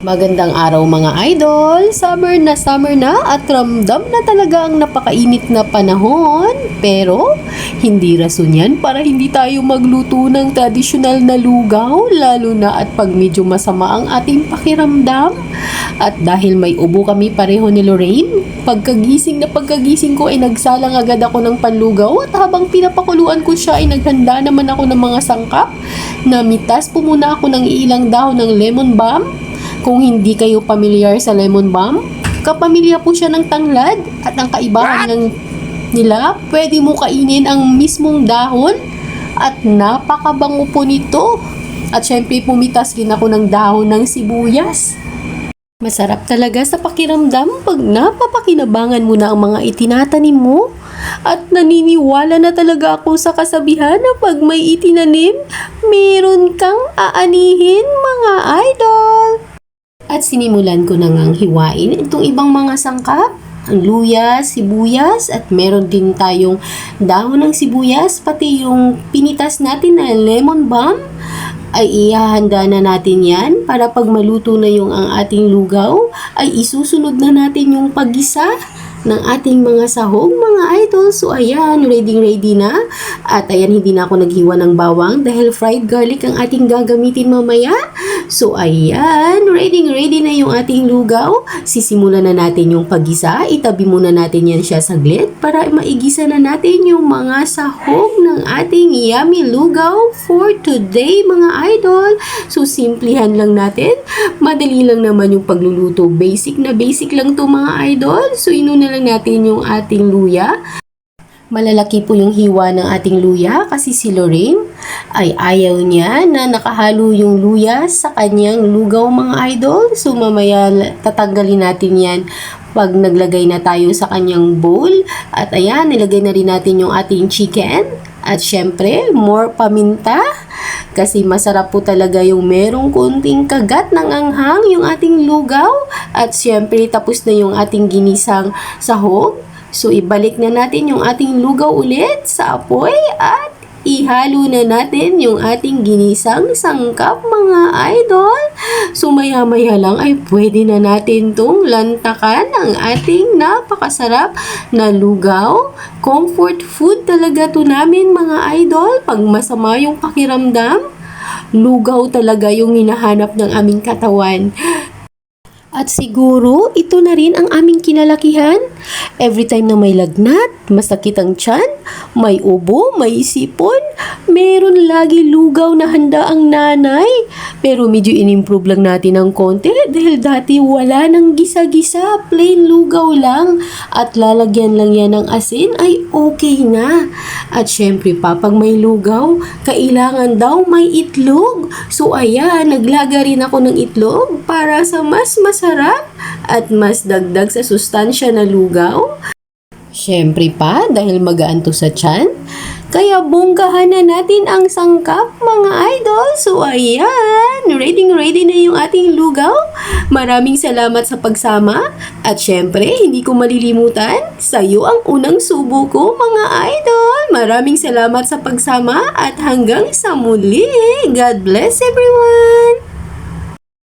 Magandang araw mga idol! Summer na at ramdam na talaga ang napakainit na panahon. Pero hindi rason yan para hindi tayo magluto ng tradisyonal na lugaw, lalo na at pag medyo masama ang ating pakiramdam. At dahil may ubo kami pareho ni Lorraine, pagkagising ko ay nagsalang agad ako ng panlugaw at habang pinapakuluan ko siya ay naghanda naman ako ng mga sangkap. Namitas po muna ako ng ilang dahon ng lemon balm. Kung hindi kayo pamilyar sa lemon balm, kapamilya po siya ng tanglad at ang kaibahan nila, pwede mo kainin ang mismong dahon at napakabango po nito. At syempre pumitas din ako ng dahon ng sibuyas. Masarap talaga sa pakiramdam pag napapakinabangan mo na ang mga itinatanim mo. At naniniwala na talaga ako sa kasabihan na pag may itinanim, meron kang aanihin mga idol. At sinimulan ko na ngang hiwain itong ibang mga sangkap, ang luya, sibuyas, at meron din tayong dahon ng sibuyas, pati yung pinitas natin na lemon balm, ay ihahanda na natin yan para pag maluto na yung ang ating lugaw, ay isusunod na natin yung paggisa ng ating mga sahog mga idol. So ayan, ready na. At ayan, hindi na ako naghiwa ng bawang dahil fried garlic ang ating gagamitin mamaya. So ayan, ready na yung ating lugaw. Sisimulan na natin yung paggisa. Itabi muna natin yan siya saglit para maigisa na natin yung mga sahog ng ating yummy lugaw for today mga idol. So simplihan lang natin. Madali lang naman yung pagluluto. Basic lang to mga idol. So inuna lang natin yung ating luya. Malalaki po yung hiwa ng ating luya kasi si Lorraine ay ayaw niya na nakahalo yung luya sa kanyang lugaw mga idol. So mamaya tatanggalin natin yan pag naglagay na tayo sa kanyang bowl. At ayan, nilagay na rin natin yung ating chicken. At syempre, more paminta. Kasi masarap po talaga yung merong kunting kagat ng anghang yung ating lugaw. At syempre, tapos na yung ating ginisang sahog. So, ibalik na natin yung ating lugaw ulit sa apoy at ihalo na natin yung ating ginisang sangkap mga idol. So maya-maya lang ay pwede na natin tong lantakan ang ating napakasarap na lugaw. Comfort food talaga to namin mga idol. Pag masama yung pakiramdam, lugaw talaga yung hinahanap ng aming katawan. At siguro, ito na rin ang aming kinalakihan. Every time na may lagnat, masakit ang tiyan, may ubo, may sipon, meron lagi lugaw na handa ang nanay. Pero medyo in-improve lang natin ng konti dahil dati wala nang gisa-gisa, plain lugaw lang. At lalagyan lang yan ng asin ay okay na. At syempre pa, pag may lugaw, kailangan daw may itlog. So ayan, naglaga rin ako ng itlog para sa mas masarap at mas dagdag sa sustansya na lugaw. Syempre pa, dahil magaan to sa tiyan, kaya bonggahan na natin ang sangkap mga idol. So ayan, ready na yung ating lugaw. Maraming salamat sa pagsama. At syempre, hindi ko malilimutan, sa'yo ang unang subo ko mga idol. Maraming salamat sa pagsama at hanggang sa muli. God bless everyone!